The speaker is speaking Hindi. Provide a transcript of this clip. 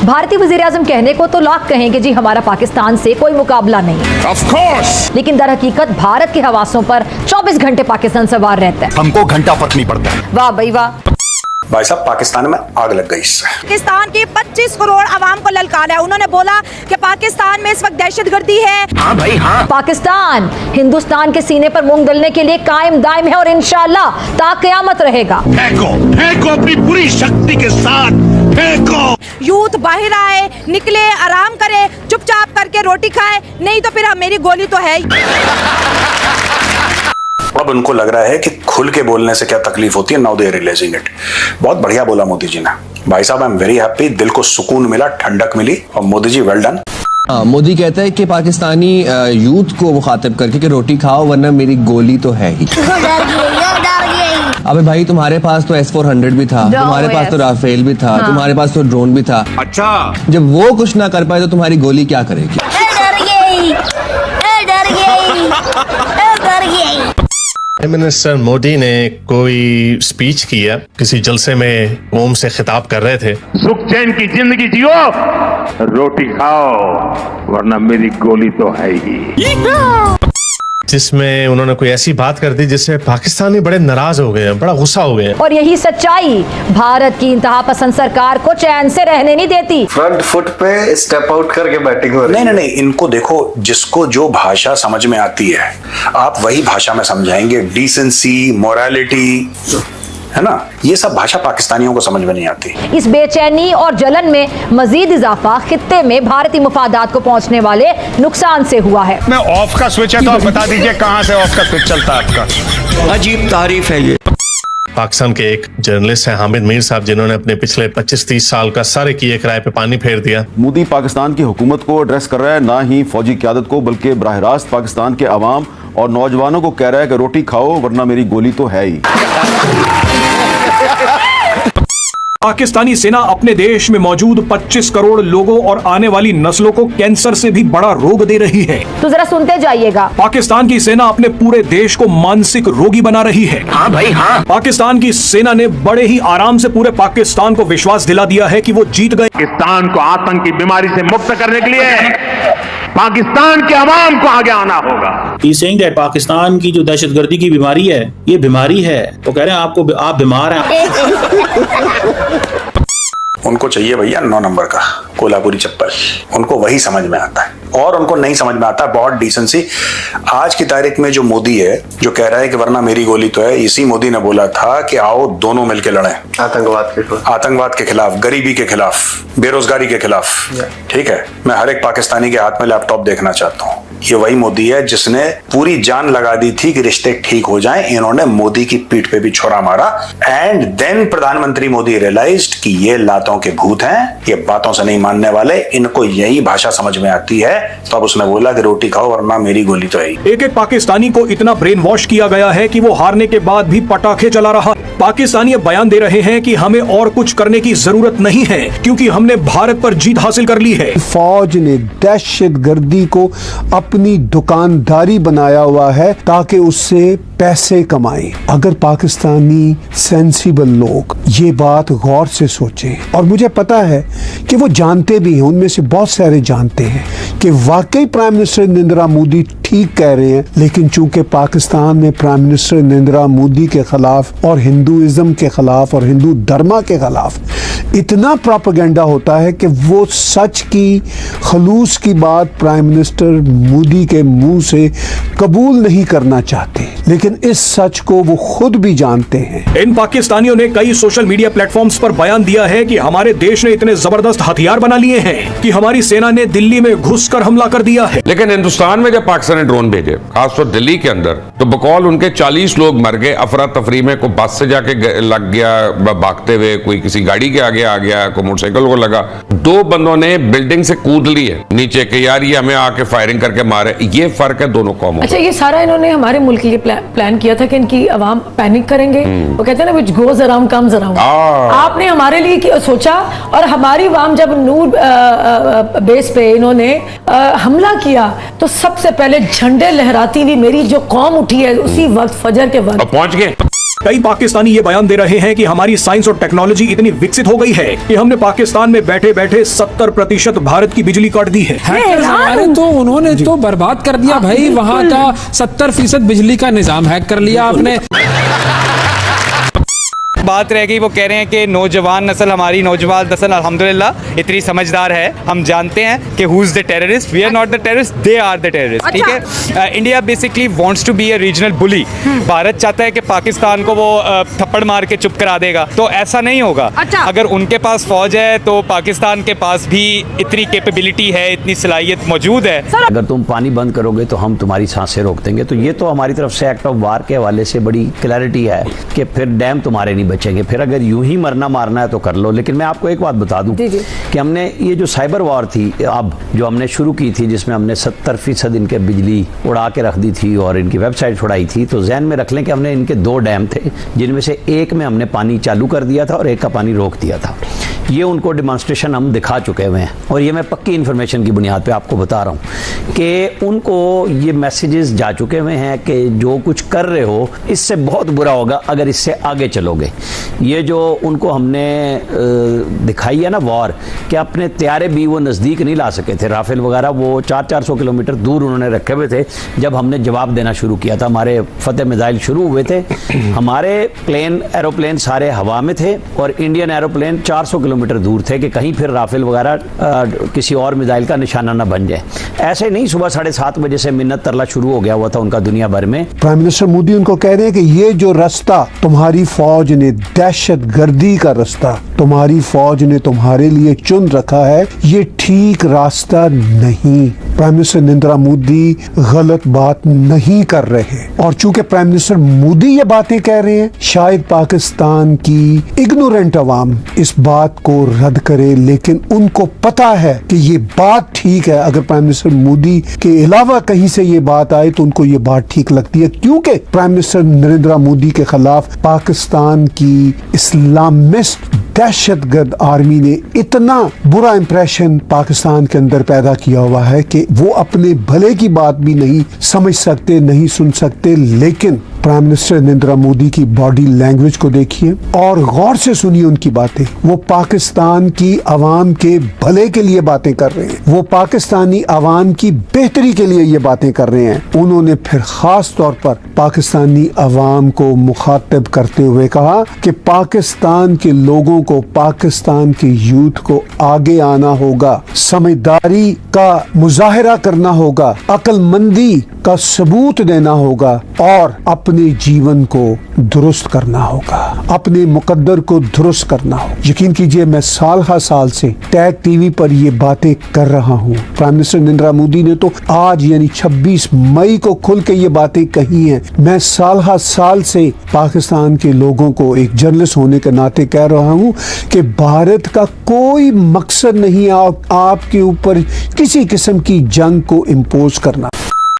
भारतीय वज़ीर-ए-आज़म कहने को तो लाख कहें कि जी हमारा पाकिस्तान से कोई मुकाबला नहीं, ऑफ कोर्स, लेकिन दर हकीकत भारत के हवासों पर 24 घंटे पाकिस्तान सवार रहता है। हमको घंटा फर्क नहीं पड़ता। वाह भाई वाह। भाई साहब, पाकिस्तान में आग लग गई इससे। पाकिस्तान की 25 करोड़ आवाम को ललकारा है। उन्होंने बोला कि पाकिस्तान में इस वक्त दहशतगर्दी है। हाँ भाई हाँ। पाकिस्तान हिंदुस्तान के सीने पर मूंग दलने के लिए कायम दायम है और इंशाअल्लाह ता क़यामत रहेगा। फेंको फेंको अपनी पूरी शक्ति के साथ फेंको। यूथ बाहर आए, निकले, आराम करे, चुपचाप करके रोटी खाए, नहीं तो फिर मेरी गोली तो है ही। अब उनको लग रहा है कि खुल के बोलने से क्या तकलीफ होती है। Now they are realising it. बहुत बढ़िया बोला मोदी जी ने। भाई साहब, आई एम वेरी हैप्पी। दिल को सुकून मिला, ठंडक मिली। और मोदी जी, वेल डन। मोदी कहता है कि पाकिस्तानी यूथ को मुखातिब करके कि रोटी खाओ वरना मेरी गोली तो है ही। अबे भाई, तुम्हारे पास तो S-400 भी था, तुम्हारे पास तो राफेल भी था, तुम्हारे पास तो ड्रोन भी था। अच्छा, जब वो कुछ ना कर पाए तो तुम्हारी गोली क्या करेगी? प्राइम मिनिस्टर मोदी ने कोई स्पीच किया, किसी जलसे में ओम से खिताब कर रहे थे। सुख चैन की जिंदगी जियो, रोटी खाओ वरना मेरी गोली तो है ही। जिसमें उन्होंने कोई ऐसी बात कर दी जिससे पाकिस्तानी बड़े नाराज हो गए हैं, बड़ा गुस्सा हो गए हैं। और यही सच्चाई भारत की इंतहा पसंद सरकार को चैन से रहने नहीं देती। फ्रंट फुट पे स्टेप आउट करके बैटिंग हो रही है। नहीं, इनको देखो, जिसको जो भाषा समझ में आती है आप वही भाषा में समझाएंगे। डिसेंसी, मोरालिटी, है ना, ये सब भाषा पाकिस्तानियों को समझ में नहीं आती। इस बेचैनी और जलन में मजीद इजाफा खित्ते में भारतीय मुफादात को पहुंचने वाले नुकसान से हुआ है। मैं ऑफ का स्विच है तो आप बता दीजिए कहां से ऑफ का स्विच चलता है आपका। अजीब तारीफ है ये। पाकिस्तान के एक जर्नलिस्ट हैं हामिद मीर साहब, जिन्होंने अपने पिछले 25-30 साल का सारे किए किराए पे पानी फेर दिया। मोदी पाकिस्तान की हुकूमत को एड्रेस कर रहा है, ना ही फौजी क़यादत को, बल्कि बराह रास्त पाकिस्तान के अवाम और नौजवानों को कह रहा है कि रोटी खाओ वरना मेरी गोली तो है ही। पाकिस्तानी सेना अपने देश में मौजूद 25 करोड़ लोगों और आने वाली नस्लों को कैंसर से भी बड़ा रोग दे रही है। तो जरा सुनते जाइएगा। पाकिस्तान की सेना अपने पूरे देश को मानसिक रोगी बना रही है। हाँ भाई हाँ। पाकिस्तान की सेना ने बड़े ही आराम से पूरे पाकिस्तान को विश्वास दिला दिया है कि वो जीत गए। पाकिस्तान को आतंक की बीमारी से मुक्त करने के लिए पाकिस्तान के अवाम को आगे आना होगा। पाकिस्तान की जो दहशतगर्दी की बीमारी है, ये बीमारी है। वो कह रहे हैं आपको, आप बीमार हैं। उनको चाहिए भैया 9 नंबर का कोल्हापुरी चप्पल। उनको वही समझ में आता है और उनको नहीं समझ में आता बहुत डिसेंसी। आज की तारीख में जो मोदी है, जो कह रहा है कि वरना मेरी गोली तो है, इसी मोदी ने बोला था कि आओ दोनों मिलकर लड़ें आतंकवाद के खिलाफ, गरीबी के खिलाफ, बेरोजगारी के खिलाफ। ठीक है, मैं हर एक पाकिस्तानी के हाथ में लैपटॉप देखना चाहता हूँ। ये वही मोदी है जिसने पूरी जान लगा दी थी कि रिश्ते ठीक हो जाएं। इन्होंने मोदी की पीठ पे भी छुरा मारा एंड देन प्रधानमंत्री मोदी रियलाइज्ड कि ये लातों के भूत हैं, ये बातों से नहीं मानने वाले, इनको यही भाषा समझ में आती है। तो अब उसने बोला कि रोटी खाओ वरना मेरी गोली तो है ही। एक पाकिस्तानी को इतना ब्रेन वॉश किया गया है कि वो हारने के बाद भी पटाखे चला रहा। पाकिस्तानी ये बयान दे रहे हैं कि हमें और कुछ करने की जरूरत नहीं है क्योंकि हमने भारत पर जीत हासिल कर ली है। फौज ने दहशतगर्दी को अपनी दुकानदारी बनाया हुआ है ताकि उससे पैसे कमाएं। अगर पाकिस्तानी सेंसिबल लोग ये बात गौर से सोचें, और मुझे पता है कि वो जानते भी हैं, उनमें से बहुत सारे जानते हैं कि वाकई प्राइम मिनिस्टर नरेंद्र मोदी ठीक कह रहे हैं, लेकिन चूंकि पाकिस्तान में प्राइम मिनिस्टर नरेंद्र मोदी के खिलाफ और हिंदुइज्म के खिलाफ और हिंदू धर्म के खिलाफ इतना प्रोपेगेंडा होता है कि वो सच की, खलूस की बात प्राइम मिनिस्टर मोदी के मुंह से कबूल नहीं करना चाहते, लेकिन इस सच को वो खुद भी जानते हैं। इन पाकिस्तानियों ने कई सोशल मीडिया प्लेटफॉर्म्स पर बयान दिया है कि हमारे देश ने इतने जबरदस्त हथियार बना लिए हैं कि हमारी सेना ने दिल्ली में घुसकर हमला कर दिया है। लेकिन हिंदुस्तान में जब पाकिस्तान ने ड्रोन भेजे, खासतौर दिल्ली के अंदर, तो बकौल उनके 40 लोग मर गए अफरा तफरी में। कोई बस से जाके लग गया भागते हुए, कोई किसी गाड़ी के आगे आ गया, कोई मोटरसाइकिल को लगा। 2 बंदों ने बिल्डिंग से कूद ली है नीचे के, यार ये हमें आके फायरिंग करके मारे। ये फर्क है दोनों कौमों। अच्छा, ये सारा इन्होंने हमारे मुल्क के लिए प्लान किया था कि इनकी आवाम पैनिक करेंगे। वो कहते हैं ना, which goes around comes around। आपने हमारे लिए सोचा, और हमारी आवाम जब नूर बेस पे इन्होंने हमला किया तो सबसे पहले झंडे लहराती हुई मेरी जो कौम उठी है उसी वक्त फजर के वक्त पहुंच गए। कई पाकिस्तानी ये बयान दे रहे हैं कि हमारी साइंस और टेक्नोलॉजी इतनी विकसित हो गई है कि हमने पाकिस्तान में बैठे बैठे 70% भारत की बिजली काट दी है। अरे तो उन्होंने तो बर्बाद कर दिया भाई, वहाँ का 70% बिजली का निजाम हैक कर लिया आपने। बात रह गई, वो कह रहे हैं कि नौजवान नस्ल, हमारी नौजवान नस्ल अल्हम्दुलिल्लाह इतनी समझदार है, हम जानते हैं कि who is the terrorist, we are not the terrorist, they are the terrorist. ठीक है, India basically wants to be a regional bully. Bharat चाहता है कि पाकिस्तान को वो थप्पड़ मार के चुप करा देगा, तो ऐसा नहीं होगा। अगर उनके पास फौज है तो पाकिस्तान के पास भी इतनी कैपेबिलिटी है, इतनी सलाहियत मौजूद है। अगर तुम पानी बंद करोगे तो हम तुम्हारी सांसें रोक देंगे, तो ये तो हमारी तरफ से एक्ट ऑफ वार के हवाले से बड़ी क्लैरिटी है कि फिर डैम तुम्हारे नहीं बचेंगे। फिर अगर यूं ही मरना मारना है तो कर लो। लेकिन मैं आपको एक बात बता दूं कि हमने ये जो साइबर वॉर थी अब जो हमने शुरू की थी, जिसमें हमने 70% इनके बिजली उड़ा के रख दी थी और इनकी वेबसाइट छुड़ाई थी, तो जहन में रख लें कि हमने इनके 2 डैम थे, जिनमें से एक में हमने पानी चालू कर दिया था और एक का पानी रोक दिया था। ये उनको डिमॉन्स्ट्रेशन हम दिखा चुके हुए हैं और ये मैं पक्की इन्फॉर्मेशन की बुनियाद पे आपको बता रहा हूँ कि उनको ये मैसेजेस जा चुके हुए हैं कि जो कुछ कर रहे हो इससे बहुत बुरा होगा अगर इससे आगे चलोगे। ये जो उनको हमने दिखाई है ना वॉर, कि अपने त्यारे भी वो नज़दीक नहीं ला सके थे, राफेल वगैरह वो 400-400 किलोमीटर दूर उन्होंने रखे हुए थे। जब हमने जवाब देना शुरू किया था, हमारे फतेह मिसाइल शुरू हुए थे, हमारे एरोप्लेन सारे हवा में थे और इंडियन एरोप्लेन 400 किलोमीटर दूर थे कि कहीं फिर राफेल वगैरह किसी और मिसाइल का निशाना न बन जाए। ऐसे नहीं सुबह 7:30 बजे से मिन्नत तरला शुरू हो गया हुआ था उनका दुनिया भर में। प्राइम मिनिस्टर मोदी उनको कह रहे हैं कि ये जो रास्ता तुम्हारी फौज ने, दहशतगर्दी का रास्ता तुम्हारी फौज ने तुम्हारे लिए चुन रखा है, ये ठीक रास्ता नहीं। प्राइम मिनिस्टर नरेंद्र मोदी गलत बात नहीं कर रहे और चूंकि प्राइम मिनिस्टर मोदी ये बातें कह रहे हैं, शायद पाकिस्तान की इग्नोरेंट अवाम इस बात को रद्द करे, लेकिन उनको पता है कि ये बात ठीक है। अगर प्राइम मिनिस्टर मोदी के अलावा कहीं से ये बात आए तो उनको ये बात ठीक लगती है, क्योंकि प्राइम मिनिस्टर नरेंद्र मोदी के खिलाफ पाकिस्तान की इस्लामिस्ट दहशतगर्द आर्मी ने इतना बुरा इंप्रेशन पाकिस्तान के अंदर पैदा किया हुआ है कि वो अपने भले की बात भी नहीं समझ सकते, नहीं सुन सकते। लेकिन प्राइम मिनिस्टर नरेंद्र मोदी की बॉडी लैंग्वेज को देखिए और गौर से सुनिए उनकी बातें। वो पाकिस्तान की आवाम के भले के लिए बातें कर रहे हैं, वो पाकिस्तानी आवाम की बेहतरी के लिए ये बातें कर रहे हैं। उन्होंने फिर खास तौर पर पाकिस्तानी आवाम को मुखातिब करते हुए कहा कि पाकिस्तान के लोगों को, पाकिस्तान के यूथ को आगे आना होगा, समझदारी का मुजाहिरा करना होगा, अक्लमंदी का सबूत देना होगा और अपने जीवन को दुरुस्त करना होगा, अपने मुकद्दर को दुरुस्त करना हो। यकीन कीजिए मैं साल हर साल से टैग टीवी पर ये बातें कर रहा हूँ। प्राइम मिनिस्टर नरेंद्र मोदी ने तो आज यानी 26 मई को खुल के ये बातें कही हैं। मैं साल हर साल से पाकिस्तान के लोगों को एक जर्नलिस्ट होने के नाते कह रहा हूँ कि भारत का कोई मकसद नहीं आपके ऊपर किसी किस्म की जंग को इम्पोज करना।